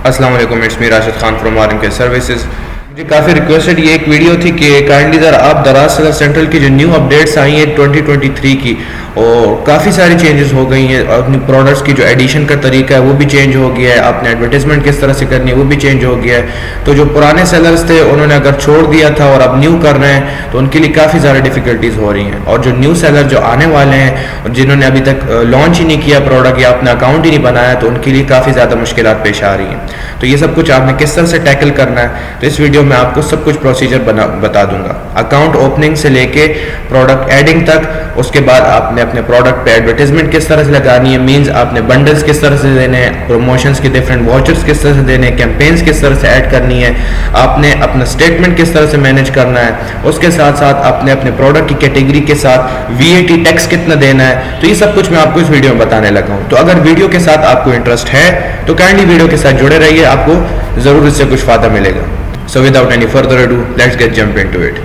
अस्सलाम वालेकुम, it's me Rashid Khan from RMK services. मुझे काफ़ी रिक्वेस्टेड ये एक वीडियो थी कि काइंडली ज़रा आप दराज सेलर सेंट्रल की जो न्यू अपडेट्स आई हैं 2023 की, और काफ़ी सारी चेंजेस हो गई हैं। अपनी प्रोडक्ट्स की जो एडिशन का तरीका है वो भी चेंज हो गया है, आपने एडवर्टीजमेंट किस तरह से करनी है वो भी चेंज हो गया है। तो जो पुराने सेलर्स थे उन्होंने अगर छोड़ दिया था और अब न्यू कर रहे हैं तो उनके लिए काफ़ी ज़्यादा डिफिकल्टीज़ हो रही हैं, और जो न्यू सेलर जो आने वाले हैं और जिन्होंने अभी तक लॉन्च ही नहीं किया प्रोडक्ट या अपना अकाउंट ही नहीं बनाया, तो उनके लिए काफ़ी ज़्यादा मुश्किलात पेश आ रही हैं। तो ये सब कुछ आपने किस तरह से टैकल करना है, तो इस वीडियो में आपको सब कुछ प्रोसीजर बता दूंगा। अकाउंट ओपनिंग से लेके प्रोडक्ट एडिंग तक, उसके बाद आपने अपने प्रोडक्ट पे एडवर्टीजमेंट किस तरह से लगानी है, मींस आपने बंडल्स किस तरह से देने हैं, प्रमोशंस के डिफरेंट वाउचर्स किस तरह से देने हैं, कैंपेन्स किस तरह से ऐड करनी है, आपने अपना स्टेटमेंट किस तरह से मैनेज करना है, उसके साथ साथ आपने अपने प्रोडक्ट की कैटेगरी के साथ VAT टैक्स कितना देना है। तो ये सब कुछ मैं आपको इस वीडियो में बताने लगा हूँ। तो अगर वीडियो के साथ आपको इंटरेस्ट है तो काइंडली वीडियो के साथ जुड़े रहिए, आपको ज़रूर इससे कुछ फ़ायदा मिलेगा। So without any further ado, let's get jump into it.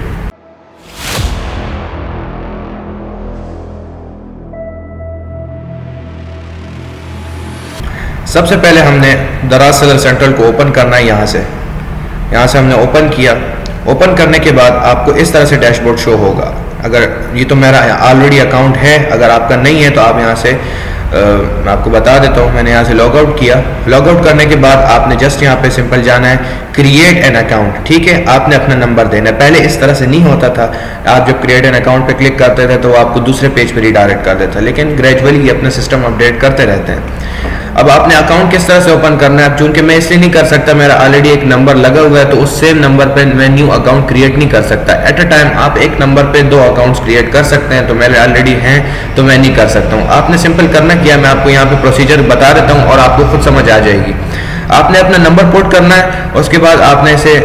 सबसे पहले हमने दराज सेलर सेंट्रल को ओपन करना है। यहाँ से हमने ओपन किया। ओपन करने के बाद आपको इस तरह से डैशबोर्ड शो होगा। अगर ये तो मेरा ऑलरेडी अकाउंट है, अगर आपका नहीं है तो आप यहाँ से मैं आपको बता देता हूँ। मैंने यहाँ से लॉग आउट किया। लॉग आउट करने के बाद आपने जस्ट यहाँ पे सिंपल जाना है क्रिएट एन अकाउंट। ठीक है, आपने अपना नंबर देना है। पहले इस तरह से नहीं होता था, आप जब क्रिएट एन अकाउंट पे क्लिक करते थे तो वो आपको दूसरे पेज पे रिडायरेक्ट कर देता, लेकिन ग्रेजुअली अपना सिस्टम अपडेट करते रहते हैं। अब आपने अकाउंट किस तरह से ओपन करना है, चूंकि मैं इसलिए नहीं कर सकता, मेरा ऑलरेडी एक नंबर लगा हुआ है, तो उस सेम नंबर पे मैं न्यू अकाउंट क्रिएट नहीं कर सकता। एट अ टाइम आप एक नंबर पे 2 अकाउंट्स क्रिएट कर सकते हैं, तो मेरे ऑलरेडी हैं तो मैं नहीं कर सकता हूँ। आपने सिंपल करना क्या, मैं आपको यहाँ पे प्रोसीजर बता देता हूँ और आपको खुद समझ आ जाएगी। आपने अपना नंबर पुट करना है, उसके बाद आपने इसे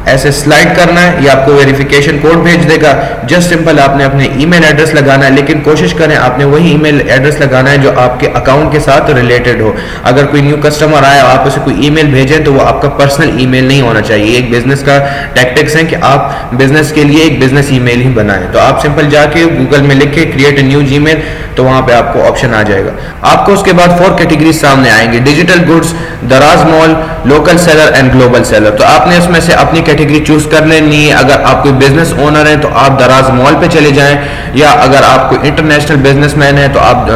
ऐसे स्लाइड करना है, ये आपको वेरिफिकेशन कोड भेज देगा। जस्ट सिंपल आपने अपने ईमेल एड्रेस लगाना है, लेकिन कोशिश करें आपने वही ईमेल एड्रेस लगाना है जो आपके अकाउंट के साथ रिलेटेड हो। अगर कोई न्यू कस्टमर आया आप उसे कोई ईमेल भेजें तो वो आपका पर्सनल ईमेल नहीं होना चाहिए। एक बिजनेस का टैक्टिक्स है कि आप बिजनेस के लिए एक बिजनेस ईमेल ही बनाएं। तो आप सिंपल जाके गूगल में लिख के क्रिएट ए न्यू जीमेल, तो वहां पे आपको ऑप्शन आ जाएगा। आपको उसके बाद 4 कैटेगरीज सामने आएंगे, डिजिटल गुड्स, दराज mall, local seller and global seller. तो आपने इसमें से अपनी कैटेगरी चूज कर लेनी है। अगर आप कोई बिजनेस ओनर हैं तो आप दराज मॉल पे चले जाएं, या अगर आप कोई इंटरनेशनल बिजनेसमैन हैं तो आप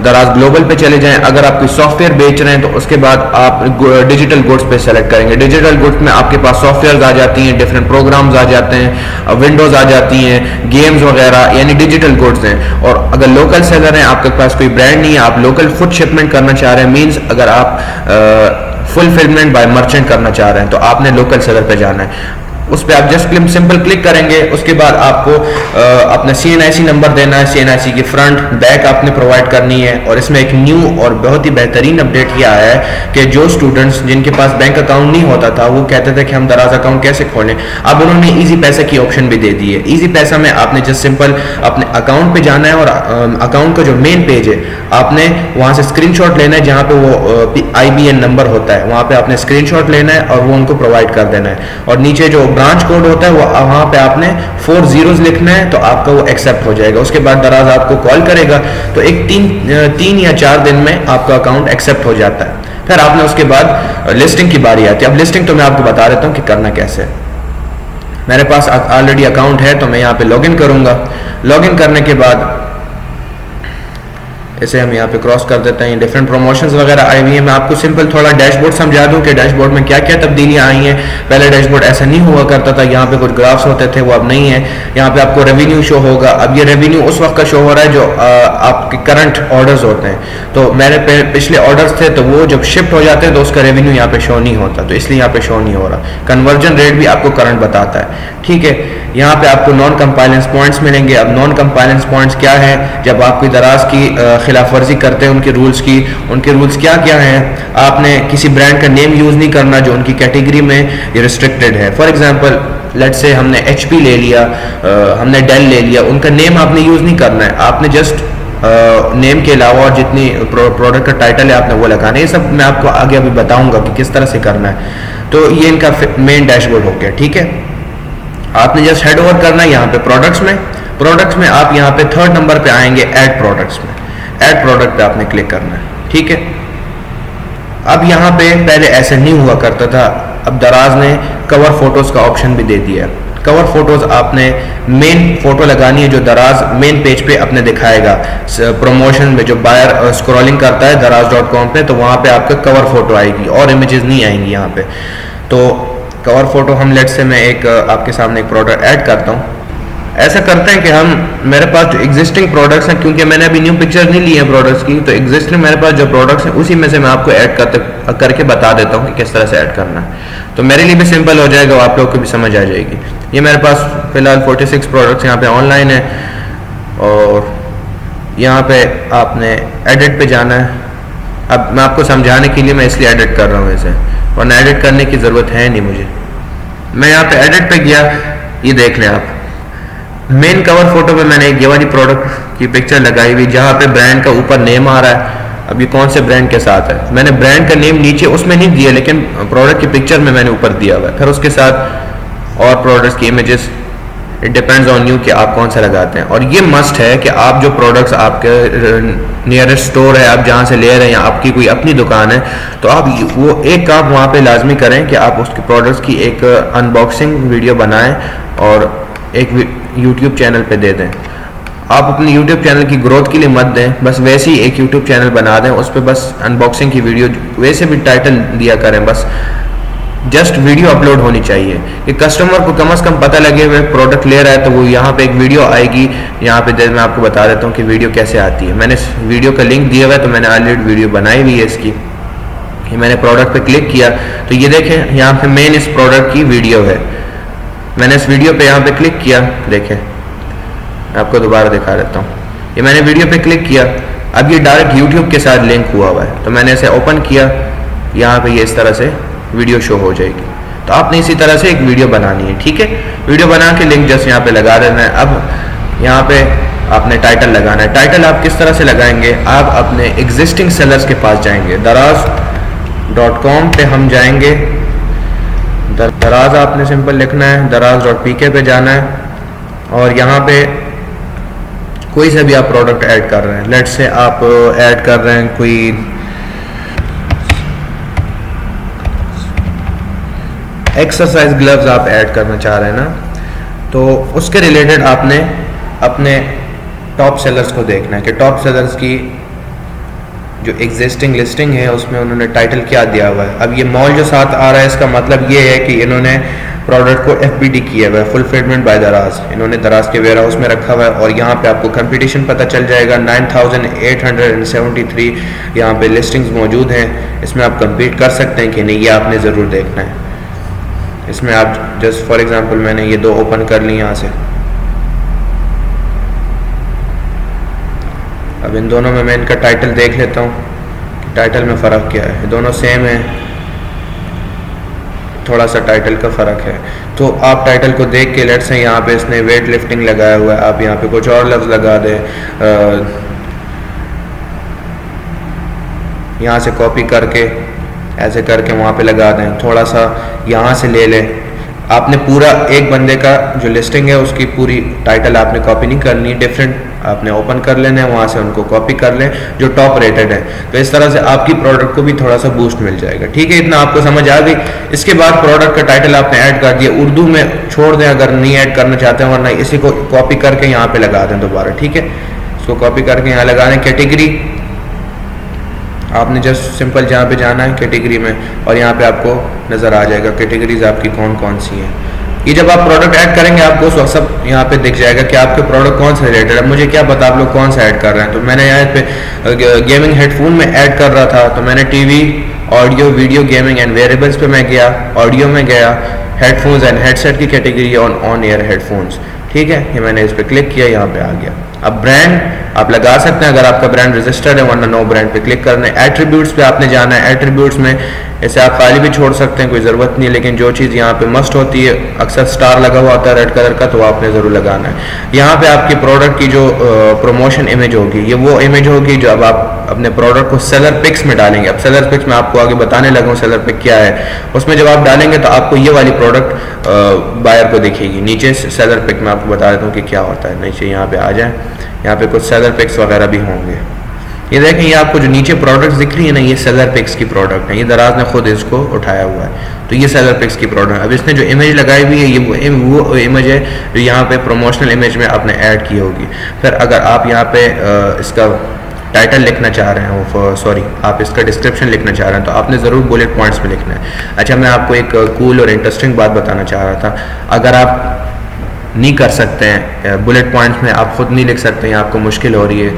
दराज ग्लोबल पे चले जाएं। अगर आप कोई सॉफ्टवेयर बेच रहे हैं तो उसके बाद आप डिजिटल गुड्स पे सेलेक्ट करेंगे। डिजिटल गुड्स में आपके पास सॉफ्टवेयर आ जाती हैं, डिफरेंट प्रोग्राम्स आ जाते हैं, विंडोज आ जाती हैं, गेम्स वगैरह, यानी डिजिटल गुड्स हैं। और अगर लोकल सेलर हैं, आपके पास कोई ब्रांड नहीं है, आप लोकल फूड शिपमेंट करना चाह रहे हैं, मींस अगर आप फुलफिलमेंट बाय मर्चेंट करना चाह रहे हैं तो आपने लोकल सेलर पे जाना है। उस पर आप जस्ट सिंपल क्लिक करेंगे। उसके बाद आपको अपना CNIC नंबर देना है। CNIC की फ्रंट बैक आपने प्रोवाइड करनी है। और इसमें एक न्यू और बहुत ही बेहतरीन अपडेट ये आया है कि जो स्टूडेंट्स जिनके पास बैंक अकाउंट नहीं होता था, वो कहते थे कि हम दराज अकाउंट कैसे खोलें, अब उन्होंने ईजी पैसा की ऑप्शन भी दे दी है। ईजी पैसा में आपने जस्ट सिंपल अपने अकाउंट पे जाना है, और अकाउंट का जो मेन पेज है आपने वहाँ से स्क्रीनशॉट लेना है, जहाँ पे वो IBN नंबर होता है वहाँ पे आपने स्क्रीनशॉट लेना है और वो उनको प्रोवाइड कर देना है। और नीचे जो ब्रांच कोड होता है वो वहां पे आपने 4 zeros लिखना है, तो आपका वो एक्सेप्ट हो जाएगा। उसके बाद दराज आपको कॉल करेगा, तो एक 3 या 4 दिन में आपका अकाउंट एक्सेप्ट हो जाता है। फिर आपने उसके बाद लिस्टिंग की बारी आती है। अब लिस्टिंग तो मैं आपको बता देता हूँ कि करना कैसे है। मेरे पास ऑलरेडी अकाउंट है तो मैं यहाँ पे लॉगिन करूंगा। लॉगिन करने के बाद इसे हम यहाँ पे क्रॉस कर देते हैं। डिफरेंट प्रमोशंस वगैरह आई हुई है। मैं आपको सिंपल थोड़ा डैशबोर्ड समझा दूं कि डैशबोर्ड में क्या क्या तब्दीलियां आई हैं। पहले डैशबोर्ड ऐसा नहीं हुआ करता था, यहाँ पे कुछ ग्राफ्स होते थे, वो अब नहीं है। यहाँ पे आपको रेवेन्यू शो होगा। अब ये रेवेन्यू उस वक्त का शो हो रहा है जो आपके करंट ऑर्डर्स होते हैं। तो मेरे पिछले ऑर्डर्स थे तो वो जब शिफ्ट हो जाते हैं तो उसका रेवेन्यू यहाँ पे शो नहीं होता, तो इसलिए यहाँ पे शो नहीं हो रहा। कन्वर्जन रेट भी आपको करंट बताता है। ठीक है, यहाँ पे आपको नॉन कंपाइलेंस पॉइंट्स मिलेंगे। अब नॉन कंपाइलेंस पॉइंट्स क्या है, जब आप कोई दराज की खिलाफ वर्जी करते हैं उनके रूल्स क्या क्या हैं। आपने किसी ब्रांड का नेम यूज नहीं करना जो उनकी कैटेगरी में रिस्ट्रिक्टेड है। फॉर एग्जांपल लेट्स से हमने HP ले लिया, हमने डेल ले लिया, उनका नेम आपने यूज नहीं करना है। आपने जस्ट नेम के अलावा और जितनी प्रोडक्ट का टाइटल है आपने वो लगाना है। ये सब मैं आपको आगे अभी बताऊंगा कि किस तरह से करना है। तो ये इनका मेन डैशबोर्ड हो गया। ठीक है, आपने जस्ट हेड ओवर करना है यहाँ पे प्रोडक्ट्स में आप यहाँ पे 3rd नंबर पे आएंगे ऐड प्रोडक्ट्स में। ऐड प्रोडक्ट पे आपने क्लिक करना है। ठीक है, अब यहाँ पे पहले ऐसे नहीं हुआ करता था, अब दराज ने कवर फोटोज़ का ऑप्शन भी दे दिया। कवर फोटोज़ आपने मेन फोटो लगानी है जो दराज मेन पेज पे अपने दिखाएगा, प्रमोशन में जो बायर स्क्रॉलिंग करता है दराज.com पे, तो वहाँ पे आपका कवर फोटो आएगी और इमेजेस नहीं आएंगी यहाँ पे। तो कवर फोटो हम लेट से मैं एक आपके सामने एक प्रोडक्ट ऐड करता हूँ। ऐसा करते हैं कि हम मेरे पास जो एग्जिस्टिंग प्रोडक्ट्स हैं, क्योंकि मैंने अभी न्यू पिक्चर नहीं ली है प्रोडक्ट्स की, तो एग्जिस्टिंग मेरे पास जो प्रोडक्ट्स हैं उसी में से मैं आपको ऐड करके बता देता हूँ कि किस तरह से ऐड करना है। तो मेरे लिए भी सिंपल हो जाएगा, आप लोग को भी समझ आ जाएगी। ये मेरे पास फिलहाल 46 प्रोडक्ट्स यहाँ पे ऑनलाइन है और यहाँ पे आपने एडिट पे जाना है। अब मैं आपको समझाने के लिए मैं इसलिए एडिट कर रहा हूँ इसे, वरना एडिट करने की ज़रूरत है नहीं मुझे। मैं यहाँ पे एडिट पे गया, ये देख लें आप, मेन कवर फोटो पे मैंने ये वाली प्रोडक्ट की पिक्चर लगाई हुई जहाँ पे ब्रांड का ऊपर नेम आ रहा है। अब ये कौन से ब्रांड के साथ है, मैंने ब्रांड का नेम नीचे उसमें नहीं दिया, लेकिन प्रोडक्ट की पिक्चर में मैंने ऊपर दिया हुआ है। फिर उसके साथ और प्रोडक्ट्स की images, it depends on you कि आप कौन सा लगाते हैं। और ये मस्ट है कि आप जो प्रोडक्ट्स आपके नियरेस्ट स्टोर है, आप जहाँ से ले रहे हैं या आपकी कोई अपनी दुकान है, तो आप वो एक काम वहाँ पे लाजमी करें कि आप उसके प्रोडक्ट्स की एक अनबॉक्सिंग वीडियो बनाएं और एक यूट्यूब चैनल पे दे दें। आप अपने यूट्यूब चैनल की ग्रोथ के लिए मत दें, बस वैसे ही एक यूट्यूब चैनल बना दें, उस पर बस अनबॉक्सिंग की वीडियो, वैसे भी टाइटल दिया करें, बस जस्ट वीडियो अपलोड होनी चाहिए कि कस्टमर को कम से कम पता लगे वह प्रोडक्ट ले रहा है, तो वो यहाँ पे एक वीडियो आएगी। यहाँ पे मैं आपको बता देता हूँ कि वीडियो कैसे आती है। मैंने इस वीडियो का लिंक दिया हुआ है, तो मैंने ऑलरेडी वीडियो बनाई हुई है इसकी। मैंने प्रोडक्ट पे क्लिक किया तो ये देखें यहाँ पे मेन इस प्रोडक्ट की वीडियो है। मैंने इस वीडियो पे यहाँ पे क्लिक किया, देखें आपको दोबारा दिखा देता हूँ। ये मैंने वीडियो पे क्लिक किया, अब ये डायरेक्ट यूट्यूब के साथ लिंक हुआ हुआ है, तो मैंने इसे ओपन किया, यहाँ पे ये इस तरह से वीडियो शो हो जाएगी। तो आपने इसी तरह से एक वीडियो बनानी है, ठीक है। वीडियो बना के लिंक जस्ट यहाँ पे लगा देना है। अब यहाँ पे आपने टाइटल लगाना है। टाइटल आप किस तरह से लगाएंगे, आप अपने एग्जिस्टिंग सेलर्स के पास जाएंगे, दराज.com पे हम जाएंगे, दराज आपने सिंपल लिखना है, दराज.pk पे जाना है और यहाँ पे कोई सा भी आप प्रोडक्ट ऐड कर रहे हैं, लेट से आप ऐड कर रहे हैं कोई एक्सरसाइज ग्लव्स आप ऐड करना चाह रहे हैं ना, तो उसके रिलेटेड आपने अपने टॉप सेलर्स को देखना है कि टॉप सेलर्स की जो एग्जिस्टिंग लिस्टिंग है उसमें उन्होंने टाइटल क्या दिया हुआ है। अब ये मॉल जो साथ आ रहा है, इसका मतलब ये है कि इन्होंने प्रोडक्ट को FBD किया हुआ है, फुलफिलमेंट बाय दराज, इन्होंने दराज के वेयर हाउस में रखा हुआ है। और यहाँ पे आपको कंपटीशन पता चल जाएगा, 9873 यहाँ पे लिस्टिंग्स मौजूद हैं। इसमें आप कम्पीट कर सकते हैं कि नहीं, ये आपने ज़रूर देखना है। इसमें आप जस्ट फॉर एग्जांपल मैंने ये दो ओपन कर ली यहाँ से। अब इन दोनों में मैं इनका टाइटल देख लेता हूँ कि टाइटल में फ़र्क क्या है। दोनों सेम है, थोड़ा सा टाइटल का फ़र्क है। तो आप टाइटल को देख के, लेट्स से यहाँ पे इसने वेट लिफ्टिंग लगाया हुआ है, आप यहाँ पे कुछ और लफ्ज़ लगा दें, यहाँ से कॉपी करके ऐसे करके वहाँ पे लगा दें, थोड़ा सा यहाँ से ले लें। आपने पूरा एक बंदे का जो लिस्टिंग है उसकी पूरी टाइटल आपने कॉपी नहीं करनी, डिफरेंट आपने ओपन कर लेना है, वहाँ से उनको कॉपी कर लें जो टॉप रेटेड है। तो इस तरह से आपकी प्रोडक्ट को भी थोड़ा सा बूस्ट मिल जाएगा, ठीक है। इतना आपको समझ आ गई। इसके बाद प्रोडक्ट का टाइटल आपने ऐड कर दिया, उर्दू में छोड़ दें अगर नहीं ऐड करना चाहते हैं, वरना इसी को कॉपी करके यहाँ पे लगा दें दोबारा, ठीक है। इसको कॉपी करके यहाँ लगा दें। कैटेगरी आपने जस्ट सिंपल जहाँ पे जाना है कैटेगरी में, और यहाँ पे आपको नज़र आ जाएगा कैटेगरीज आपकी कौन कौन सी हैं। ये जब आप प्रोडक्ट ऐड करेंगे आपको उस वक्त सब यहाँ पे दिख जाएगा कि आपके प्रोडक्ट कौन सा रिलेटेड है। मुझे क्या पता आप लोग कौन सा ऐड कर रहे हैं, तो मैंने यहाँ पे गेमिंग हेडफोन में ऐड कर रहा था, तो मैंने TV, audio, video, gaming and variables पे मैं गया, ऑडियो में गया, हेडफोन्स एंड हेडसेट की कैटेगरी ऑन एयर हेडफोन्स, ठीक है। ये मैंने इस पर क्लिक किया, यहाँ पे आ गया। अब ब्रांड आप लगा सकते हैं अगर आपका ब्रांड रजिस्टर्ड है, वरना नो ब्रांड पे क्लिक करना है। एट्रीब्यूट्स पे आपने जाना है। एट्रीब्यूट्स में ऐसे आप खाली भी छोड़ सकते हैं, कोई ज़रूरत नहीं है, लेकिन जो चीज़ यहाँ पे मस्ट होती है, अक्सर स्टार लगा हुआ होता है रेड कलर का, तो आपने ज़रूर लगाना है। यहाँ पे आपके प्रोडक्ट की जो प्रमोशन इमेज होगी, ये वो इमेज होगी जो अब आप अपने प्रोडक्ट को सेलर पिक्स में डालेंगे। अब सेलर पिक्स में आपको आगे बताने लगा हूँ सेलर पिक क्या है। उसमें जब आप डालेंगे तो आपको ये वाली प्रोडक्ट बायर को दिखेगी। नीचे सेलर पिक में आपको बता देता हूँ कि क्या होता है। नीचे यहाँ पे आ जाए, यहाँ पे कुछ सेलर पिक्स वगैरह भी होंगे। ये देखें, ये आपको जो नीचे प्रोडक्ट्स दिख रही है ना, ये सेलर पिक्स की प्रोडक्ट है, ये दराज ने खुद इसको उठाया हुआ है। तो ये सेलर पिक्स की प्रोडक्ट। अब इसने जो इमेज लगाई हुई है, ये वो इमेज है जो यहाँ पे प्रमोशनल इमेज में आपने ऐड की होगी। फिर अगर आप यहाँ पे इसका टाइटल लिखना चाह रहे हैं, सॉरी आप इसका डिस्क्रिप्शन लिखना चाह रहे हैं, तो आपने ज़रूर बुलेट पॉइंट्स में लिखना है। अच्छा, मैं आपको एक कूल और इंटरेस्टिंग बात बताना चाह रहा था। अगर आप नहीं कर सकते हैं बुलेट पॉइंट्स में, आप खुद नहीं लिख सकते हैं, आपको मुश्किल हो रही है,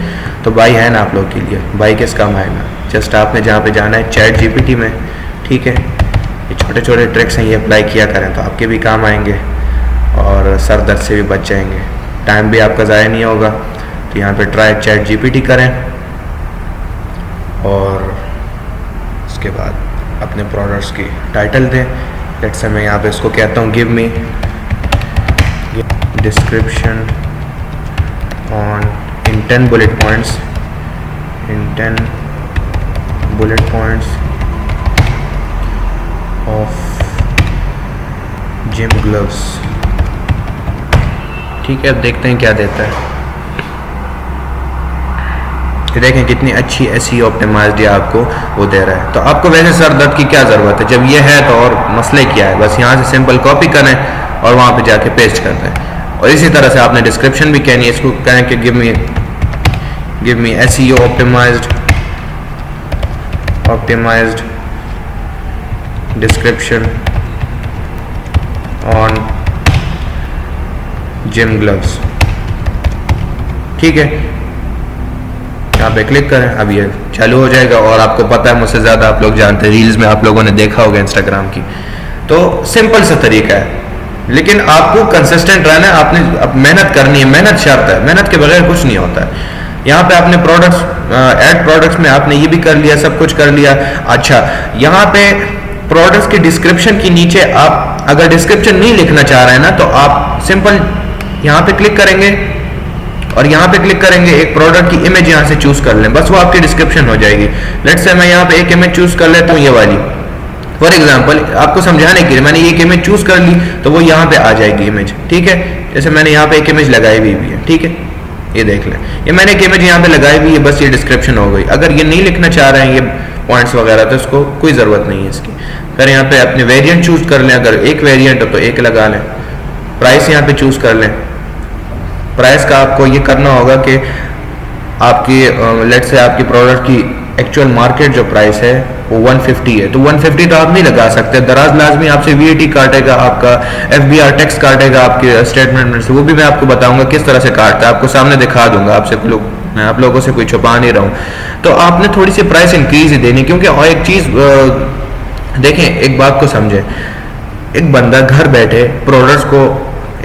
तो भाई है ना आप लोग के लिए, भाई किस काम आएगा। जस्ट आपने जहाँ पे जाना है चैट जीपीटी में, ठीक है, ये छोटे छोटे ट्रिक्स हैं, ये अप्लाई किया करें तो आपके भी काम आएंगे और सर दर्द से भी बच जाएंगे, टाइम भी आपका ज़ाया नहीं होगा। तो यहाँ पे ट्राई चैट जीपीटी करें और उसके बाद अपने प्रोडक्ट्स की टाइटल दें। लेट्स से मैं यहाँ पे इसको कहता हूँ give me description on in 10 bullet points of gym gloves। ठीक है, अब देखते हैं क्या देता है। देखें कितनी अच्छी ऐसी ऑप्टिमाइज्ड आपको वो दे रहा है। तो आपको वैसे सर दर्द की क्या ज़रूरत है, जब ये है तो और मसले क्या है। बस यहाँ से सिंपल कॉपी करें और वहाँ पे जाके पेस्ट कर दें। और इसी तरह से आपने डिस्क्रिप्शन भी कहनी है, इसको कहें कि give me SEO optimised description on gym gloves. ठीक है, यहाँ पे क्लिक करें, अब ये चालू हो जाएगा। और आपको पता है मुझसे ज़्यादा आप लोग जानते हैं, रील्स में आप लोगों ने देखा होगा इंस्टाग्राम की। तो सिंपल सा तरीका है, लेकिन आपको कंसिस्टेंट रहना है, आपने मेहनत करनी है, मेहनत शर्त है, मेहनत के बगैर कुछ नहीं होता है। यहाँ पे आपने प्रोडक्ट्स ऐड प्रोडक्ट्स में आपने ये भी कर लिया, सब कुछ कर लिया। अच्छा, यहाँ पे प्रोडक्ट्स के डिस्क्रिप्शन के नीचे आप अगर डिस्क्रिप्शन नहीं लिखना चाह रहे हैं ना, तो आप सिंपल यहाँ पे क्लिक करेंगे और यहाँ पे क्लिक करेंगे, एक प्रोडक्ट की इमेज यहाँ से चूज कर लें, बस वो आपकी डिस्क्रिप्शन हो जाएगी। लेट्स से मैं यहाँ पे एक इमेज चूज कर लेता हूँ, ये वाली फॉर एग्जाम्पल आपको समझाने के लिए मैंने एक इमेज चूज कर ली, तो वो यहाँ पे आ जाएगी इमेज। ठीक है, जैसे मैंने यहाँ पे एक इमेज लगाई हुई भी है, ठीक है, ये देख लें, ये मैंने एक इमेज यहाँ पे लगाई हुई है, बस ये डिस्क्रिप्शन हो गई। अगर ये नहीं लिखना चाह रहे हैं ये पॉइंट्स वगैरह, तो इसको कोई ज़रूरत नहीं है इसकी। फिर यहाँ पे अपने वेरिएंट चूज कर लें, अगर एक वेरिएंट हो तो एक लगा लें। प्राइस यहाँ पे चूज कर लें। प्राइस का आपको ये करना होगा कि आपकी लेट्स से आपकी प्रोडक्ट की एक्चुअल मार्केट जो प्राइस है वो 150 है, तो 150 तो आप नहीं लगा सकते, दराज लाजमी आपसे VAT काटेगा, आपका FBR टैक्स काटेगा आपके स्टेटमेंट में से। वो भी मैं आपको बताऊंगा किस तरह से काटता है, आपको सामने दिखा दूंगा। मैं आप लोगों से कोई छुपा नहीं रहा हूँ। तो आपने थोड़ी सी प्राइस इंक्रीज ही देनी, क्योंकि और एक चीज़ देखें, एक बात को समझें, एक बंदा घर बैठे प्रोडक्ट्स को,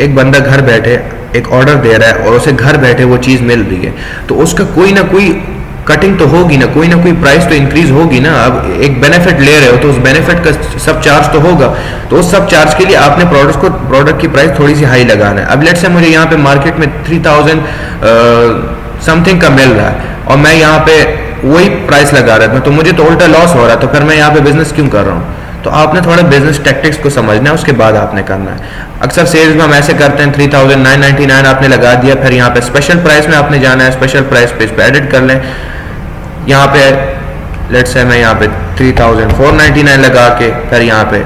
एक बंदा घर बैठे एक ऑर्डर दे रहा है और उसे घर बैठे वो चीज़ मिल रही है, तो उसका कोई ना कोई कटिंग तो होगी ना कोई प्राइस तो इंक्रीज होगी ना। अब एक बेनिफिट ले रहे हो तो उस बेनिफिट का सब चार्ज तो होगा, तो उस सब चार्ज के लिए आपने प्रोडक्ट की प्राइस थोड़ी सी हाई लगाना है। अब लेट्स से मुझे यहाँ पे मार्केट में 3000 समथिंग का मिल रहा है और मैं यहाँ पे वही प्राइस लगा रहा था, तो मुझे तो उल्टा लॉस हो रहा है, तो फिर मैं यहाँ पे बिजनेस क्यों कर रहा हूँ। तो आपने थोड़ा बिजनेस टैक्टिक्स को समझना है, उसके बाद आपने करना है। अक्सर सेल्स में हम ऐसे करते हैं 3999 आपने लगा दिया, फिर यहाँ पे स्पेशल प्राइस में आपने जाना है, स्पेशल प्राइस पे इस पे एडिट कर लें। यहाँ पे लेट्स से मैं यहाँ पे 3499 लगा के फिर यहाँ पे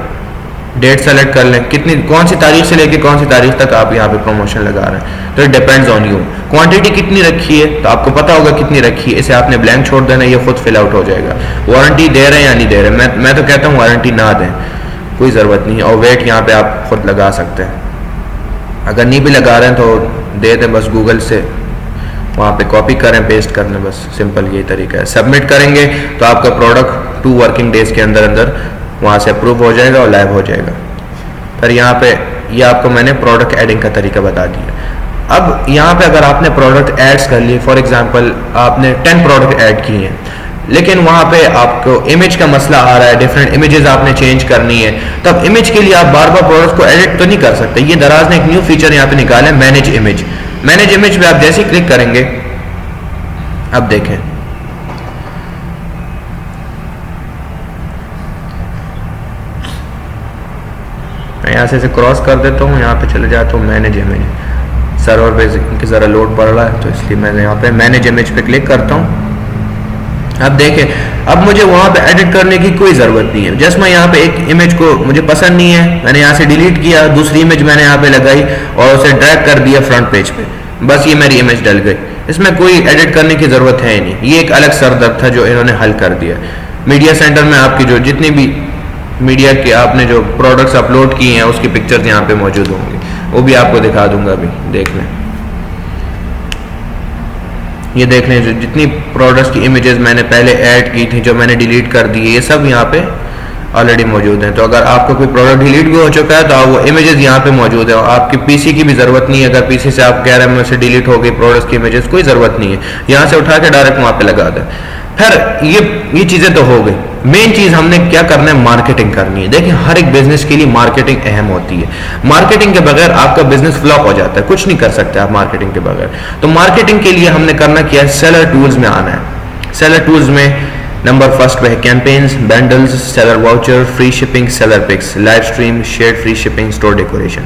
डेट सेलेक्ट कर लें, कितनी कौन सी तारीख से लेके कौन सी तारीख तक आप यहाँ पे प्रमोशन लगा रहे हैं। तो it depends on you. Quantity कितनी रखी है तो आपको पता होगा कितनी रखी है, इसे आपने ब्लैंक छोड़ देना, ये खुद फिल आउट हो जाएगा। वारंटी दे रहे हैं या नहीं दे रहे, मैं तो कहता हूँ वारंटी ना दें, कोई ज़रूरत नहीं। और वेट यहाँ पे आप खुद लगा सकते हैं, अगर नहीं भी लगा रहे हैं तो दे दें, बस गूगल से वहाँ पे कॉपी करें, पेस्ट करने, बस सिंपल यही तरीका है। सबमिट करेंगे तो आपका प्रोडक्ट 2 वर्किंग डेज के अंदर अंदर वहाँ से अप्रूव हो जाएगा और लाइव हो जाएगा। फिर यहाँ पे ये आपको मैंने प्रोडक्ट एडिंग का तरीका बता दिया। अब यहाँ पे अगर आपने प्रोडक्ट एड्स कर लिए, फॉर एग्जांपल आपने 10 प्रोडक्ट ऐड किए हैं, लेकिन वहाँ पे आपको इमेज का मसला आ रहा है, डिफरेंट इमेजेस आपने चेंज करनी है, तब इमेज के लिए आप बार बार प्रोडक्ट को एडिट तो नहीं कर सकते। ये दराज ने एक न्यू फीचर यहाँ पे निकाला है, मैनेज इमेज। मैनेज इमेज पे आप जैसे ही क्लिक करेंगे, अब देखें मैं यहाँ से क्रॉस कर देता हूँ, यहाँ पे चले जाता हूँ मैनेज इमेज। सर्वर पे ज़रा लोड पड़ रहा है तो इसलिए मैं यहाँ पे मैनेज इमेज पे क्लिक करता हूँ। अब देखें, अब मुझे वहाँ पे एडिट करने की कोई ज़रूरत नहीं है। जस्ट मैं यहाँ पे एक इमेज को मुझे पसंद नहीं है, मैंने यहाँ से डिलीट किया, दूसरी इमेज मैंने यहाँ पे लगाई और उसे ड्रैग कर दिया फ्रंट पेज पे, बस ये मेरी इमेज डल गई। इसमें कोई एडिट करने की ज़रूरत है ही नहीं। ये एक अलग सरदर्द था जो इन्होंने हल कर दिया। मीडिया सेंटर में आपकी जो जितनी भी मीडिया के आपने जो प्रोडक्ट्स अपलोड किए हैं उसकी पिक्चर्स यहाँ पे मौजूद होंगी, वो भी आपको दिखा दूंगा। अभी देख लें, ये देख लें, जो जितनी प्रोडक्ट्स की इमेजेस मैंने पहले ऐड की थी, जो मैंने डिलीट कर दी, ये सब यहाँ पे ऑलरेडी मौजूद हैं। तो अगर आपको कोई प्रोडक्ट डिलीट भी हो चुका है तो आप वो इमेजेस यहाँ पे मौजूद है, और आपकी पीसी की भी ज़रूरत नहीं है। अगर पीसी से आप कह रहे हैं मुझसे डिलीट हो गई प्रोडक्ट्स की इमेजेस, कोई ज़रूरत नहीं है, यहाँ से उठा के डायरेक्ट वहाँ पे लगा दें। फिर ये चीज़ें तो हो गई। मेन चीज़ हमने क्या करना है, मार्केटिंग करनी है। देखिए, हर एक बिजनेस के लिए मार्केटिंग अहम होती है। मार्केटिंग के बगैर आपका बिजनेस फ्लॉप हो जाता है, कुछ नहीं कर सकते आप मार्केटिंग के बगैर। तो मार्केटिंग के लिए हमने करना क्या है, सेलर टूल्स में आना है। सेलर टूल्स में नंबर फर्स्ट पे है campaigns, bundles, seller voucher, free shipping, seller picks, live stream, share free shipping, store decoration.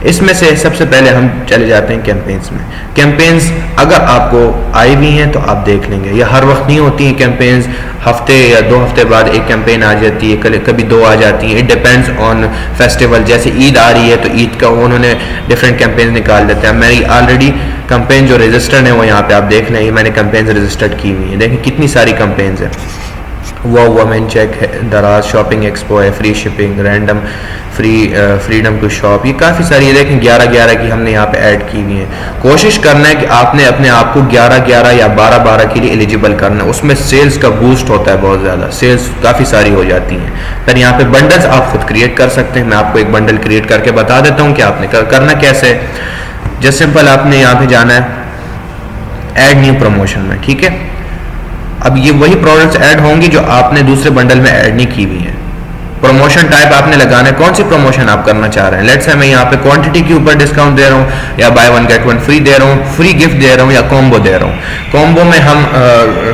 इसमें से सबसे पहले हम चले जाते हैं कैंपेन्स में। कैंपेन्स अगर आपको आई भी हैं तो आप देख लेंगे, यह हर वक्त नहीं होती हैं कैंपेन्स, हफ्ते या 2 हफ्ते बाद एक कैंपेन आ जाती है, कभी 2 आ जाती हैं। It depends on festival. जैसे ईद आ रही है तो ईद का उन्होंने डिफरेंट कैंपेन निकाल देते हैं। मेरी ऑलरेडी कैंपेन जो रजिस्टर्ड है वो यहाँ पे आप देख लें, मैंने कैंपेन्स रजिस्टर्ड की हुई है। देखें कितनी सारी कैंपेन्स हैं। वो वुमेन चेक है, दराज शॉपिंग एक्सपो है, free shipping, random freedom to shop, ये काफ़ी सारी है। देखें 11-11 की हमने यहाँ पे ऐड की हुई है। कोशिश करना है कि आपने अपने आप को 11-11 या 12-12 के लिए एलिजिबल करना है। उसमें सेल्स का बूस्ट होता है, बहुत ज़्यादा सेल्स काफ़ी सारी हो जाती हैं। फिर यहाँ पे बंडल्स आप खुद क्रिएट कर सकते हैं। मैं आपको एक बंडल क्रिएट करके बता देता हूँ कि आपने करना कैसे है। जस्ट सिंपल आपने यहाँ पे जाना है ऐड न्यू प्रमोशन में, ठीक है। अब ये वही प्रोडक्ट्स ऐड होंगी जो आपने दूसरे बंडल में ऐड नहीं की हुई है। प्रमोशन टाइप आपने लगाना है, कौन सी प्रमोशन आप करना चाह रहे हैं। लेट्स से मैं यहाँ पे क्वांटिटी के ऊपर डिस्काउंट दे रहा हूँ, या बाय 1 गेट 1 फ्री दे रहा हूँ, फ्री गिफ्ट दे रहा हूँ, या कॉम्बो दे रहा हूँ। कॉम्बो में हम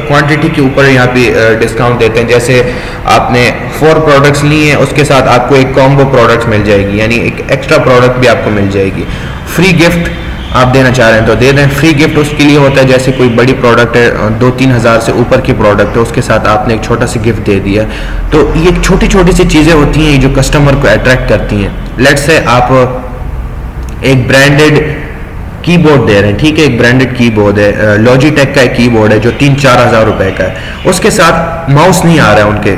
क्वांटिटी के ऊपर यहाँ पे डिस्काउंट देते हैं। जैसे आपने 4 प्रोडक्ट्स लिए हैं, उसके साथ आपको एक कॉम्बो प्रोडक्ट मिल जाएगी, यानी एक एक्स्ट्रा प्रोडक्ट भी आपको मिल जाएगी। फ्री गिफ्ट आप देना चाह रहे हैं तो दे दें। फ्री गिफ्ट उसके लिए होता है जैसे कोई बड़ी प्रोडक्ट है, 2-3 हज़ार से ऊपर की प्रोडक्ट है, उसके साथ आपने एक छोटा सा गिफ्ट दे दिया। तो ये छोटी छोटी सी चीज़ें होती हैं जो कस्टमर को अट्रैक्ट करती हैं। लेट्स से आप एक ब्रांडेड कीबोर्ड दे रहे हैं, ठीक है, एक ब्रांडेड कीबोर्ड है, लॉजिटेक का एक कीबोर्ड है जो 3-4 हज़ार रुपए का है, उसके साथ माउस नहीं आ रहा है उनके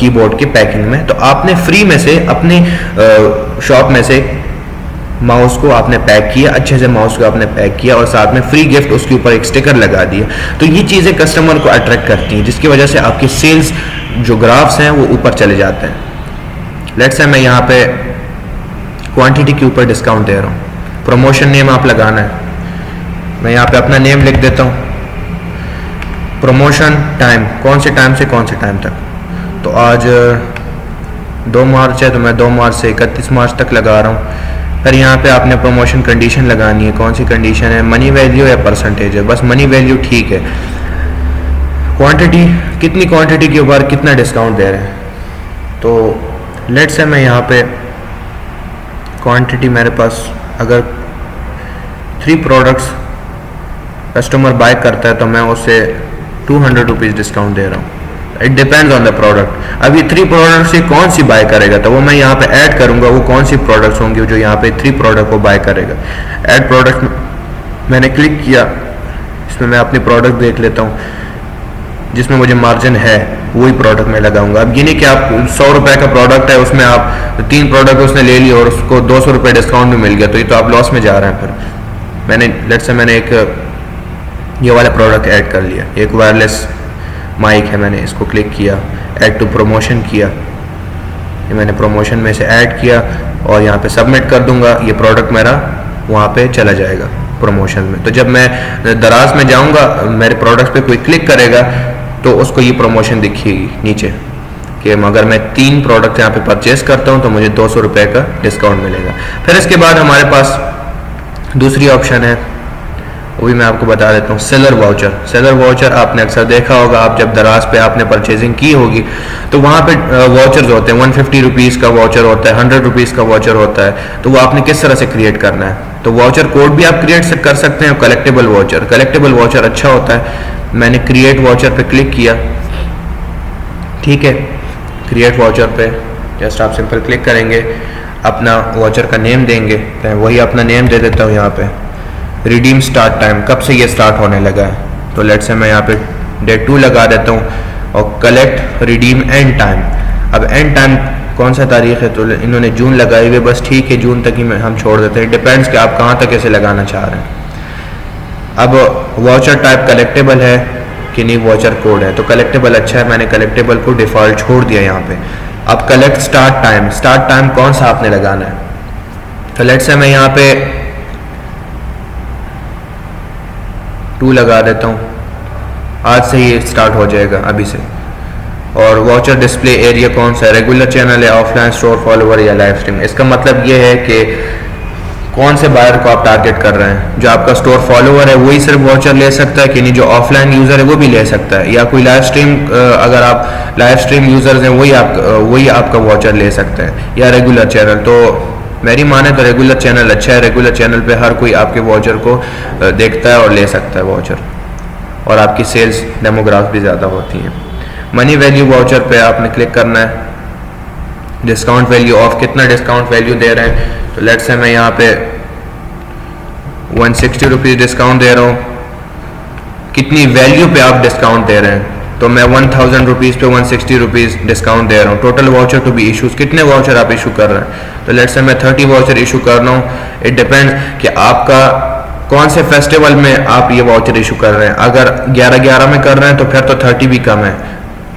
कीबोर्ड के पैकिंग में। तो आपने फ्री में से अपनी शॉप में से माउस को आपने पैक किया, अच्छे से माउस को आपने पैक किया और साथ में फ्री गिफ्ट उसके ऊपर एक स्टिकर लगा दिया। तो ये चीज़ें कस्टमर को अट्रैक्ट करती हैं, जिसकी वजह से आपके सेल्स जो ग्राफ्स हैं वो ऊपर चले जाते हैं। लेट्स से मैं यहाँ पे क्वांटिटी के ऊपर डिस्काउंट दे रहा हूँ। प्रमोशन नेम आप लगाना है, मैं यहाँ पे अपना नेम लिख देता हूँ। प्रमोशन टाइम, कौन से टाइम से कौन से टाइम तक। तो आज 2 मार्च है तो मैं 2 मार्च से 31 मार्च तक लगा रहा हूँ। फिर यहाँ पे आपने प्रमोशन कंडीशन लगानी है, कौन सी कंडीशन है, मनी वैल्यू या परसेंटेज है, बस मनी वैल्यू ठीक है। क्वांटिटी, कितनी क्वांटिटी के ऊपर कितना डिस्काउंट दे रहे हैं। तो लेट्स से मैं यहाँ पे क्वांटिटी मेरे पास अगर 3 प्रोडक्ट्स कस्टमर बाय करता है तो मैं उसे 200 रुपीज़ डिस्काउंट दे रहा हूँ। It depends on the product. अभी 3 प्रोडक्ट से कौन सी बाय करेगा तो वो मैं यहाँ पे ऐड करूँगा, वो कौन सी प्रोडक्ट्स होंगे जो यहाँ पे 3 प्रोडक्ट को बाय करेगा। ऐड प्रोडक्ट मैंने क्लिक किया, इसमें मैं अपनी प्रोडक्ट देख लेता हूँ जिसमें मुझे मार्जिन है, वही प्रोडक्ट मैं लगाऊंगा। अब ये नहीं कि आप 100 रुपये का प्रोडक्ट है उसमें आप 3 प्रोडक्ट उसने ले लिए और उसको 200 रुपये डिस्काउंट भी मिल गया, तो ये तो आप लॉस में जा रहे हैं। फिर मैंने लेट्स से मैंने एक ये वाला प्रोडक्ट ऐड कर लिया, एक वायरलेस माइक है, मैंने इसको क्लिक किया, ऐड टू प्रमोशन किया, ये मैंने प्रमोशन में से ऐड किया और यहाँ पे सबमिट कर दूंगा। ये प्रोडक्ट मेरा वहाँ पे चला जाएगा प्रमोशन में। तो जब मैं दराज में जाऊँगा, मेरे प्रोडक्ट पे कोई क्लिक करेगा तो उसको ये प्रमोशन दिखेगी नीचे कि अगर मैं 3 प्रोडक्ट यहाँ पे परचेस करता हूँ तो मुझे 200 रुपये का डिस्काउंट मिलेगा। फिर इसके बाद हमारे पास दूसरी ऑप्शन है, वो भी मैं आपको बता देता हूँ, सेलर वाउचर। सेलर वाउचर आपने अक्सर देखा होगा, आप जब दराज पे आपने परचेजिंग की होगी तो वहाँ पे वाउचर्स होते हैं, 150 रुपीज़ का वाउचर होता है, 100 रुपीज़ का वाउचर होता है। तो वो आपने किस तरह से क्रिएट करना है, तो वाउचर कोड भी आप क्रिएट कर सकते हैं। कलेक्टेबल वाउचर अच्छा होता है। मैंने क्रिएट वाउचर पे क्लिक किया, ठीक है, क्रिएट वाउचर पे जस्ट आप सिंपल क्लिक करेंगे, अपना वाउचर का नेम देंगे, मैं वही अपना नेम दे देता हूँ यहाँ पे। रिडीम स्टार्ट टाइम, कब से ये स्टार्ट होने लगा है, तो लेट्स से मैं यहाँ पे डेट 2 लगा देता हूँ और कलेक्ट रिडीम एंड टाइम। अब एंड टाइम कौन सा तारीख है, तो इन्होंने जून लगाई हुई, बस ठीक है जून तक ही हम छोड़ देते हैं, डिपेंड्स कि आप कहाँ तक इसे लगाना चाह रहे हैं। अब वाउचर टाइप कलेक्टेबल है कि नहीं वाउचर कोड है, तो कलेक्टेबल अच्छा है, मैंने कलेक्टेबल को डिफ़ॉल्ट छोड़ दिया यहाँ पे। अब कलेक्ट स्टार्ट टाइम कौन सा आपने लगाना है, तो लेट्स से मैं यहाँ पे 2 लगा देता हूँ, आज से ही स्टार्ट हो जाएगा अभी से। और वाउचर डिस्प्ले एरिया कौन सा है, रेगुलर चैनल है, ऑफलाइन स्टोर फॉलोवर या लाइव स्ट्रीम। इसका मतलब ये है कि कौन से बायर को आप टारगेट कर रहे हैं, जो आपका स्टोर फॉलोवर है वही सिर्फ वाउचर ले सकता है कि नहीं, जो ऑफलाइन यूज़र है वो भी ले सकता है, या कोई लाइव स्ट्रीम, अगर आप लाइव स्ट्रीम यूज़र्स हैं वही आपका वाउचर ले सकते हैं, या रेगुलर चैनल। तो मेरी माने तो रेगुलर चैनल अच्छा है, रेगुलर चैनल पे हर कोई आपके वाउचर को देखता है और ले सकता है वाउचर, और आपकी सेल्स डेमोग्राफ भी ज़्यादा होती हैं। मनी वैल्यू वाउचर पे आपने क्लिक करना है, डिस्काउंट वैल्यू ऑफ, कितना डिस्काउंट वैल्यू दे रहे हैं, तो लेट्स से मैं यहाँ पे 160 रुपीज़ डिस्काउंट दे रहा हूँ। कितनी वैल्यू पे आप डिस्काउंट दे रहे हैं, तो मैं 1000 रुपीज़ पे 160 रुपीज़ डिस्काउंट दे रहा हूँ। Total voucher to be issues, कितने वाउचर आप इशू कर रहे हैं, तो लेट्स से मैं 30 वाउचर इशू कर रहा हूँ। इट डिपेंड्स कि आपका कौन से फेस्टिवल में आप ये वाउचर इशू कर रहे हैं। अगर 11/11 में कर रहे हैं तो फिर तो 30 भी कम है,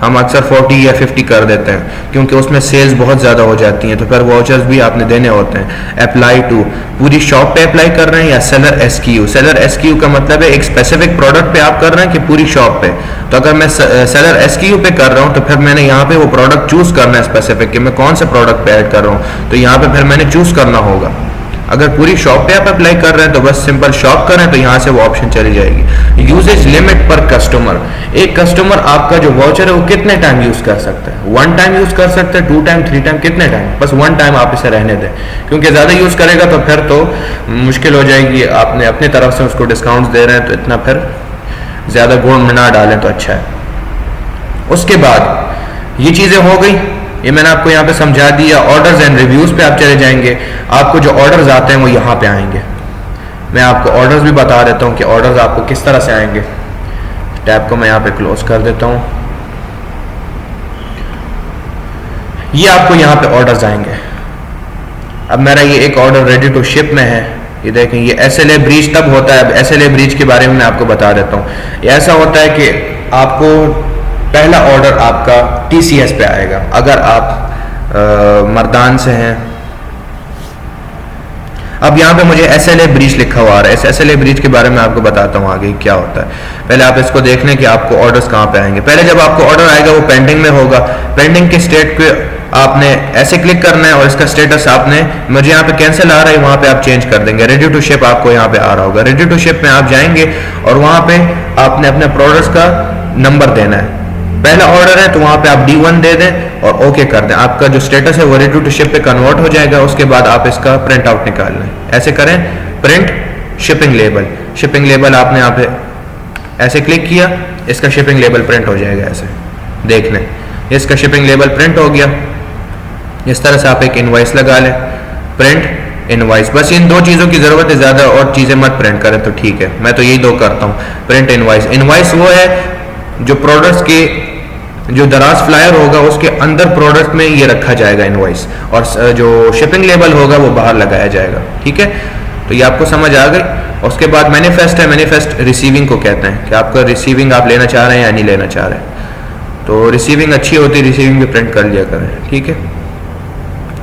हम अक्सर 40 या 50 कर देते हैं क्योंकि उसमें सेल्स बहुत ज़्यादा हो जाती हैं, तो फिर वाउचर्स भी आपने देने होते हैं। अप्लाई टू, पूरी शॉप पे अप्लाई कर रहे हैं या सेलर एसक्यू। सेलर एसक्यू का मतलब है एक स्पेसिफिक प्रोडक्ट पे आप कर रहे हैं कि पूरी शॉप पे। तो अगर मैं सेलर एसक्यू पे कर रहा हूँ तो फिर मैंने यहाँ पे वो प्रोडक्ट चूज़ करना है स्पेसिफिक कि मैं कौन से प्रोडक्ट पे ऐड कर रहा हूँ, तो यहाँ पे फिर मैंने चूज़ करना होगा। अगर पूरी शॉप पे आप अप्लाई कर रहे हैं तो बस सिंपल शॉप करें तो यहाँ से वो ऑप्शन चली जाएगी। यूजेज लिमिट पर कस्टमर, एक कस्टमर आपका जो वाउचर है वो कितने टाइम यूज कर सकता है, 1 टाइम यूज कर सकते हैं, 2 टाइम, 3 टाइम, कितने टाइम, बस 1 टाइम आप इसे रहने दें, क्योंकि ज़्यादा यूज करेगा तो फिर तो मुश्किल हो जाएगी। आपने अपनी तरफ से उसको डिस्काउंट दे रहे हैं तो इतना फिर ज़्यादा गुण में ना डालें तो अच्छा है। उसके बाद ये चीज़ें हो गई, ये मैंने आपको यहाँ पे समझा दिया। ऑर्डर्स एंड रिव्यूज़ पे आप चले जाएंगे, आपको जो ऑर्डर्स आते हैं वो यहाँ पे आएंगे। मैं आपको ऑर्डर्स भी बता देता हूँ कि ऑर्डर्स आपको किस तरह से आएंगे। टैब को मैं यहाँ पे क्लोज कर देता हूँ, ये आपको यहाँ पे ऑर्डर्स आएंगे। अब मेरा ये एक ऑर्डर रेडी टू शिप में है, ये देखें, ये SLA ब्रीच तब होता है। अब SLA ब्रीच के बारे में मैं आपको बता देता हूँ। ये ऐसा होता है कि आपको पहला ऑर्डर आपका TCS पे आएगा अगर आप मर्दान से हैं। अब यहाँ पे मुझे SLA ब्रीच लिखा हुआ आ रहा है, इस SLA ब्रीच के बारे में आपको बताता हूँ आगे क्या होता है। पहले आप इसको देख लें कि आपको ऑर्डर्स कहाँ पे आएंगे। पहले जब आपको ऑर्डर आएगा वो पेंडिंग में होगा, पेंडिंग के स्टेट पे आपने ऐसे क्लिक करना है और इसका स्टेटस आपने, मुझे यहाँ पे कैंसिल आ रहा है, वहाँ पे आप चेंज कर देंगे। रेडी टू शिप आपको यहाँ पे आ रहा होगा, रेडी टू शिप में आप जाएंगे और वहाँ पे आपने अपने प्रोडक्ट्स का नंबर देना है। पहला ऑर्डर है तो वहाँ पे आप D1 दे दें और ओके कर दें, आपका जो स्टेटस है वो रेडी टू शिप पे कन्वर्ट हो जाएगा। उसके बाद आप इसका प्रिंट आउट निकाल लें, ऐसे करें, print shipping label. Shipping label आपने यहाँ पे ऐसे क्लिक किया, इसका शिपिंग लेबल प्रिंट हो जाएगा। ऐसे देख लें, इसका शिपिंग लेबल प्रिंट हो गया। इस तरह से आप एक इनवॉइस लगा लें, प्रिंट इनवॉइस। बस इन 2 चीज़ों की ज़रूरत है, ज़्यादा और चीज़ें मत प्रिंट करें तो ठीक है। मैं तो यही 2 करता हूँ, प्रिंट इनवॉइस। इनवॉइस वो है जो प्रोडक्ट्स के जो दराज फ्लायर होगा उसके अंदर प्रोडक्ट में ये रखा जाएगा इनवॉइस, और जो शिपिंग लेबल होगा वो बाहर लगाया जाएगा। ठीक है, तो ये आपको समझ आ गई। उसके बाद मैनिफेस्ट है, मैनिफेस्ट रिसीविंग को कहते हैं कि आपका रिसीविंग आप लेना चाह रहे हैं या नहीं लेना चाह रहे हैं। तो रिसीविंग अच्छी होती है, रिसीविंग भी प्रिंट कर लिया करें। ठीक है,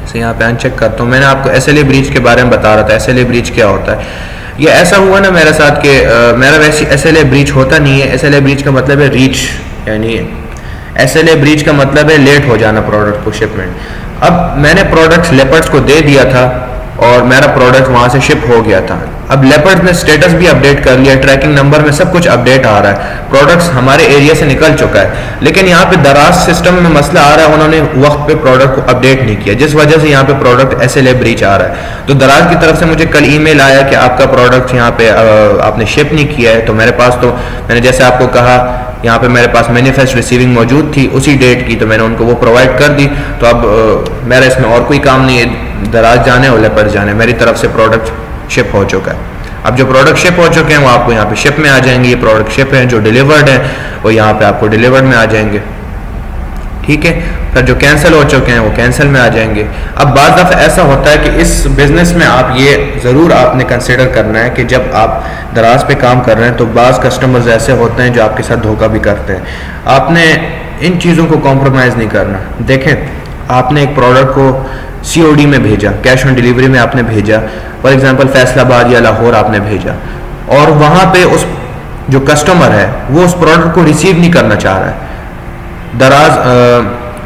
तो यहाँ पे अनचेक करता हूँ। मैंने आपको SLA ब्रीच के बारे में बता रहा था, SLA ब्रीच क्या होता है। ये ऐसा हुआ ना मेरे साथ कि मेरा वैसे SLA ब्रीच होता नहीं है। SLA ब्रीच का मतलब है रीच, यानी SLA ब्रीच का मतलब है लेट हो जाना प्रोडक्ट को शिपमेंट। अब मैंने प्रोडक्ट्स लेपर्ड्स को दे दिया था और मेरा प्रोडक्ट वहाँ से शिप हो गया था। अब लेपर्ड्स ने स्टेटस भी अपडेट कर लिया, ट्रैकिंग नंबर में सब कुछ अपडेट आ रहा है, प्रोडक्ट्स हमारे एरिया से निकल चुका है, लेकिन यहाँ पे दराज सिस्टम में मसला आ रहा है, उन्होंने वक्त पे प्रोडक्ट को अपडेट नहीं किया, जिस वजह से यहाँ पे प्रोडक्ट SLA ब्रीच आ रहा है। तो दराज की तरफ से मुझे कल ईमेल आया कि आपका प्रोडक्ट यहाँ पे आपने शिप नहीं किया है। तो मेरे पास तो मैंने जैसे आपको कहा यहाँ पे मेरे पास मैनिफेस्ट रिसीविंग मौजूद थी उसी डेट की, तो मैंने उनको वो प्रोवाइड कर दी। तो अब मेरा इसमें और कोई काम नहीं है, दराज जाने ओले पर जाने, मेरी तरफ से प्रोडक्ट शिप हो चुका है। अब जो प्रोडक्ट शिप हो चुके हैं वो आपको यहाँ पे शिप में आ जाएंगे। ये प्रोडक्ट शिप हैं, जो डिलीवर्ड है वो यहाँ पे आपको डिलीवर्ड में आ जाएंगे, ठीक है। फिर जो कैंसिल हो चुके हैं वो कैंसिल में आ जाएंगे। अब बाज़ दफ़ा ऐसा होता है कि इस बिज़नेस में आप ये ज़रूर आपने कंसिडर करना है कि जब आप दराज पे काम कर रहे हैं तो बाज़ कस्टमर्स ऐसे होते हैं जो आपके साथ धोखा भी करते हैं। आपने इन चीज़ों को कॉम्प्रोमाइज़ नहीं करना। देखें, आपने एक प्रोडक्ट को COD में भेजा, कैश ऑन डिलीवरी में आपने भेजा, फॉर एग्जांपल फैसलाबाद या लाहौर आपने भेजा, और वहाँ पे उस जो कस्टमर है वो उस प्रोडक्ट को रिसीव नहीं करना चाह रहा है।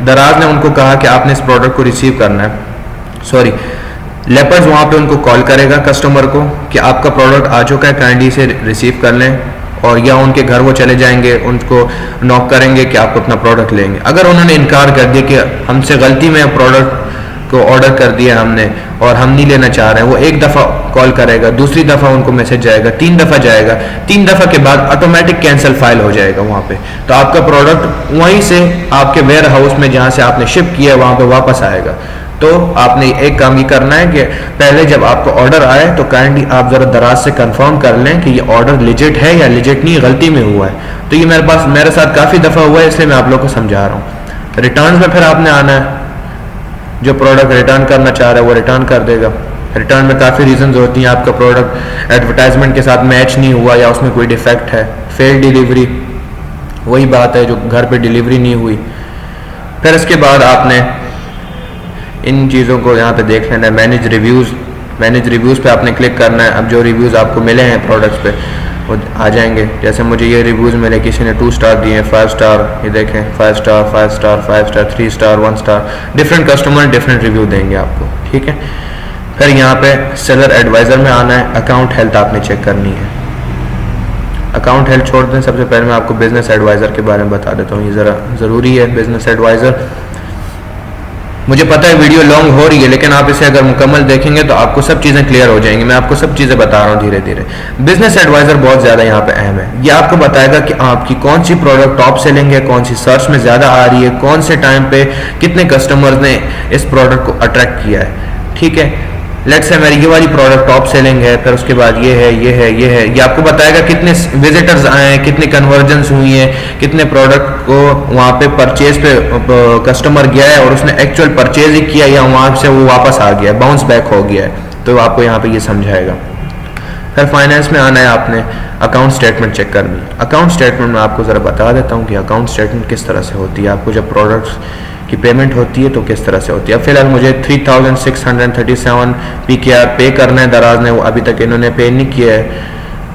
दराज ने उनको कहा कि आपने इस प्रोडक्ट को रिसीव करना है, सॉरी लेपर्स वहाँ पे उनको कॉल करेगा कस्टमर को कि आपका प्रोडक्ट आ चुका है, काइंडली से रिसीव कर लें, और या उनके घर वो चले जाएंगे, उनको नॉक करेंगे कि आप अपना प्रोडक्ट लेंगे। अगर उन्होंने इनकार कर दिया कि हमसे गलती में प्रोडक्ट को ऑर्डर कर दिया हमने और हम नहीं लेना चाह रहे हैं, वो एक दफ़ा कॉल करेगा, दूसरी दफ़ा उनको मैसेज जाएगा, 3 दफ़ा जाएगा, 3 दफ़ा के बाद ऑटोमेटिक कैंसिल फाइल हो जाएगा वहाँ पे। तो आपका प्रोडक्ट वहीं से आपके वेयर हाउस में जहाँ से आपने शिप किया वहाँ पे वापस आएगा। तो आपने एक काम ये करना है कि पहले जब आपको ऑर्डर आए तो काइंडली आप ज़रा दराज से कंफर्म कर लें कि ये ऑर्डर लिजिट है या लिजिट नहीं, गलती में हुआ है। तो ये मेरे साथ काफ़ी दफ़ा हुआ है, इसलिए मैं आप लोग को समझा रहा हूँ। रिटर्न में फिर आपने आना है, जो प्रोडक्ट रिटर्न करना चाह रहा है वो रिटर्न कर देगा। रिटर्न में काफ़ी रीजंस होती हैं, आपका प्रोडक्ट एडवर्टाइजमेंट के साथ मैच नहीं हुआ या उसमें कोई डिफेक्ट है, फेल डिलीवरी, वही बात है जो घर पे डिलीवरी नहीं हुई। फिर इसके बाद आपने इन चीज़ों को यहाँ पे देख लेना है, मैनेज रिव्यूज़ पे आपने क्लिक करना है। अब जो रिव्यूज़ आपको मिले हैं प्रोडक्ट्स पे वो आ जाएंगे। जैसे मुझे ये रिव्यूज़ मिले, किसी ने 2 स्टार दिए, 5 स्टार, ये देखें 5 star 5 star 5 star 3 star 1 star, different customer different review देंगे आपको, ठीक है। फिर यहाँ पे सेलर एडवाइज़र में आना है, अकाउंट हेल्थ आपने चेक करनी है। अकाउंट हेल्थ छोड़ दें, सबसे पहले मैं आपको बिजनेस एडवाइज़र के बारे में बता देता हूँ, ये ज़रा ज़रूरी है। बिजनेस एडवाइज़र, मुझे पता है वीडियो लॉन्ग हो रही है, लेकिन आप इसे अगर मुकम्मल देखेंगे तो आपको सब चीज़ें क्लियर हो जाएंगी। मैं आपको सब चीज़ें बता रहा हूँ धीरे धीरे। बिजनेस एडवाइज़र बहुत ज़्यादा यहाँ पे अहम है। ये आपको बताएगा कि आपकी कौन सी प्रोडक्ट टॉप सेलिंग है, कौन सी सर्च में ज़्यादा आ रही है, कौन से टाइम पे कितने कस्टमर्स ने इस प्रोडक्ट को अट्रैक्ट किया है, ठीक है। लेट्स से मेरी ये वाली प्रोडक्ट टॉप सेलिंग है, फिर उसके बाद ये है, ये है, ये है। ये आपको बताएगा कितने विजिटर्स आए हैं, कितनी कन्वर्जन्स हुई हैं, कितने प्रोडक्ट को वहाँ पे परचेज पे कस्टमर गया है और उसने एक्चुअल परचेज ही किया या वहाँ से वो वापस आ गया, बाउंस बैक हो गया है। तो आपको यहाँ पे ये समझाएगा। फिर फाइनेंस में आना है, आपने अकाउंट स्टेटमेंट चेक करनी है। अकाउंट स्टेटमेंट में आपको ज़रा बता देता हूँ कि अकाउंट स्टेटमेंट किस तरह से होती है। आपको जब प्रोडक्ट्स की पेमेंट होती है तो किस तरह से होती है। अब फिलहाल मुझे 3637 PKR पे करना है, दराज ने वो अभी तक इन्होंने पे नहीं किया है,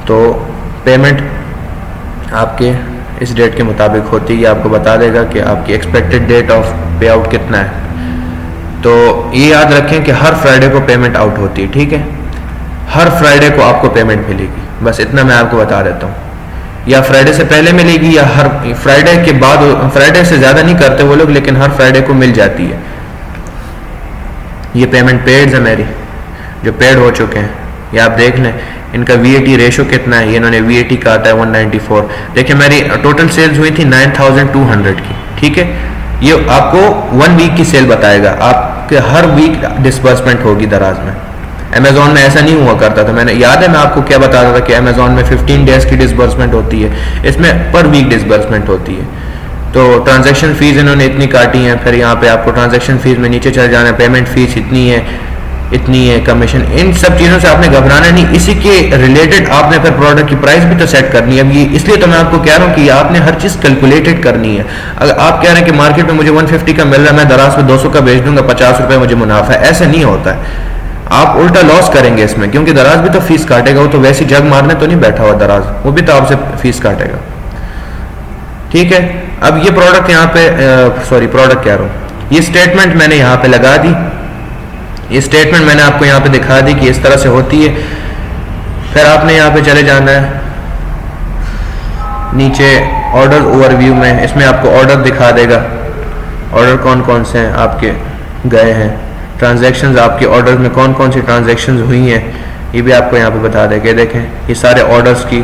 तो पेमेंट आपके इस डेट के मुताबिक होती है। आपको बता देगा कि आपकी एक्सपेक्टेड डेट ऑफ पे आउट कितना है। तो ये याद रखें कि हर फ्राइडे को पेमेंट आउट होती है, ठीक है। हर फ्राइडे को आपको पेमेंट मिलेगी, बस इतना मैं आपको बता देता हूँ। या फ्राइडे से पहले मिलेगी या हर फ्राइडे के बाद, फ्राइडे से ज़्यादा नहीं करते वो लोग, लेकिन हर फ्राइडे को मिल जाती है। ये पेमेंट पेड है मेरी, जो पेड हो चुके हैं। ये आप देख लें, इनका VAT रेशो कितना है। ये इन्होंने VAT का आता है 194। देखिए मेरी टोटल सेल्स हुई थी 9200 की, ठीक है। ये आपको 1 वीक की सेल बताएगा, आपके हर वीक डिस्बर्समेंट होगी दराज में। अमेजोन में ऐसा नहीं हुआ करता था, मैंने याद है मैं आपको क्या बताता था कि अमेजोन में 15 डेज की डिस्बर्समेंट होती है, इसमें पर वीक डिस्बर्समेंट होती है। तो ट्रांजैक्शन फीस इन्होंने इतनी काटी है। फिर यहाँ पे आपको ट्रांजैक्शन फीस में नीचे चले जाना है, पेमेंट फीस इतनी है, कमीशन, इन सब चीज़ों से आपने घबराना नहीं। इसी के रिलेटेड आपने फिर प्रोडक्ट की प्राइस भी तो सेट करनी है। अब ये इसलिए तो मैं आपको कह रहा हूँ कि आपने हर चीज़ कैलकुलेटेड करनी है। अगर आप कह रहे हैं कि मार्केट में मुझे 150 का मिल रहा है, मैं दराज में 200 का बेच दूंगा, 50 रुपये मुझे मुनाफा है, ऐसे नहीं होता है। आप उल्टा लॉस करेंगे इसमें, क्योंकि दराज भी तो फीस काटेगा। वो तो वैसी जग मारने तो नहीं बैठा हुआ दराज, वो भी तो आपसे फीस काटेगा, ठीक है। अब ये प्रोडक्ट यहाँ पे प्रोडक्ट कह रहा हूँ, ये स्टेटमेंट मैंने यहाँ पे लगा दी। ये स्टेटमेंट मैंने आपको यहाँ पे दिखा दी कि इस तरह से होती है। फिर आपने यहाँ पे चले जाना है नीचे ऑर्डर ओवरव्यू में, इसमें आपको ऑर्डर दिखा देगा, ऑर्डर कौन कौन से हैं आपके गए हैं, ट्रांजैक्शंस आपके ऑर्डर में कौन कौन सी ट्रांजैक्शंस हुई हैं, ये भी आपको यहाँ पे बता देंगे। देखें ये सारे ऑर्डर्स की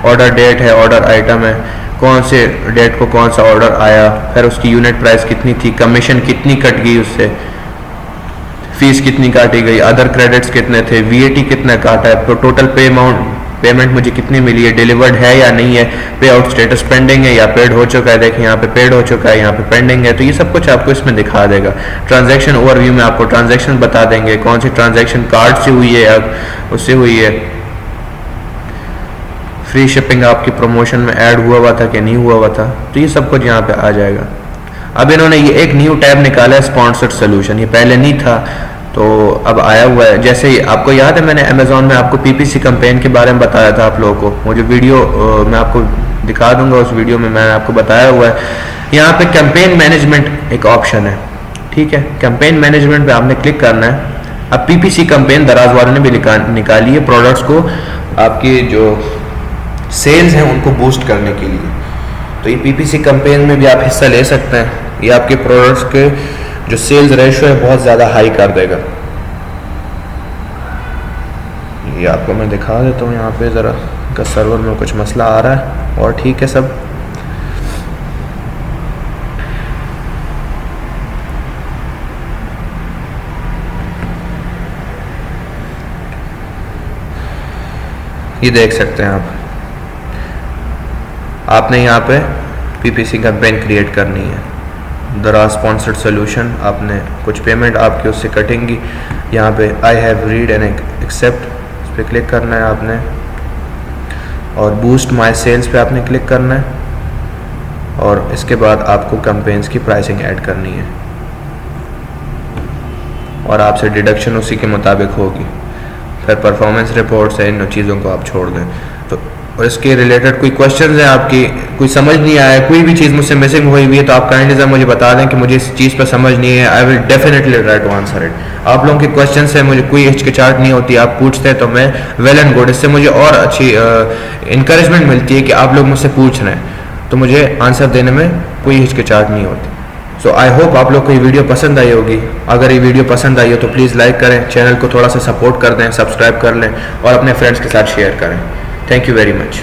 ऑर्डर डेट है, ऑर्डर आइटम है, कौन से डेट को कौन सा ऑर्डर आया, फिर उसकी यूनिट प्राइस कितनी थी, कमीशन कितनी कट गई उससे, फीस कितनी काटी गई, अदर क्रेडिट्स कितने थे, वीएटी कितना काटा है, तो टोटल पेमेंट मुझे कितनी मिली है, डिलीवर्ड है या नहीं है, पे आउट स्टेटस पेंडिंग है या पेड हो चुका है, देखिए यहाँ पे पेड हो चुका है, यहाँ पे पेंडिंग है। तो ये सब कुछ आपको इसमें दिखा देगा। ट्रांजैक्शन ओवरव्यू में आपको ट्रांजैक्शन बता देंगे, कौन सी ट्रांजैक्शन कार्ड से हुई है या उससे हुई है, फ्री शिपिंग आपकी प्रमोशन में ऐड हुआ था कि नहीं हुआ था, तो ये सब कुछ यहाँ पे आ जाएगा। अब इन्होंने ये एक न्यू टैब निकाला है स्पॉन्सर्ड सोल्यूशन, ये पहले नहीं था तो अब आया हुआ है। जैसे ही आपको याद है मैंने अमेजोन में आपको पीपीसी कैंपेन के बारे में बताया था आप लोगों को, वो जो वीडियो मैं आपको दिखा दूंगा, उस वीडियो में मैंने आपको बताया हुआ है। यहाँ पे कैंपेन मैनेजमेंट एक ऑप्शन है, ठीक है, कैंपेन मैनेजमेंट पे आपने क्लिक करना है। अब पीपीसी कैंपेन दराज वालों ने भी निकाली है प्रोडक्ट्स को आपकी जो सेल्स हैं उनको बूस्ट करने के लिए, तो ये पीपीसी कैंपेन में भी आप हिस्सा ले सकते हैं। ये आपके प्रोडक्ट्स के जो सेल्स रेशो है बहुत ज़्यादा हाई कर देगा। ये आपको मैं दिखा देता हूँ यहाँ पे ज़रा, का सर्वर में कुछ मसला आ रहा है और ठीक है सब। ये देख सकते हैं आपने यहाँ पे पीपीसी कैंपेन क्रिएट करनी है, दराज स्पॉन्सर्ड सोल्यूशन, आपने कुछ पेमेंट आपकी उससे कटेंगी। यहाँ पे I have read and accept इस पर क्लिक करना है आपने, और बूस्ट माय सेल्स पे आपने क्लिक करना है, और इसके बाद आपको कैंपेन्स की प्राइसिंग ऐड करनी है और आपसे डिडक्शन उसी के मुताबिक होगी। फिर परफॉर्मेंस रिपोर्ट्स है, इन चीज़ों को आप छोड़ दें। तो और इसके रिलेटेड कोई क्वेश्चन है आपकी, कोई समझ नहीं आया, कोई भी चीज़ मुझसे मिसिंग हुई हुई है, तो आप काइंडली सर मुझे बता दें कि मुझे इस चीज़ पर समझ नहीं है। I will definitely try to answer it. आप लोगों के क्वेश्चन से मुझे कोई हिचकिचाहट नहीं होती, आप पूछते हैं तो मैं वेल एंड गुड, इससे मुझे और अच्छी इंकरेजमेंट मिलती है कि आप लोग मुझसे पूछ रहे हैं, तो मुझे आंसर देने में कोई हिचकिचाहट नहीं होती। सो आई होप आप लोग को ये वीडियो पसंद आई होगी। अगर ये वीडियो पसंद आई हो तो प्लीज़ लाइक करें, चैनल को थोड़ा सा सपोर्ट कर दें, सब्सक्राइब कर लें और अपने फ्रेंड्स के साथ शेयर करें। Thank you very much.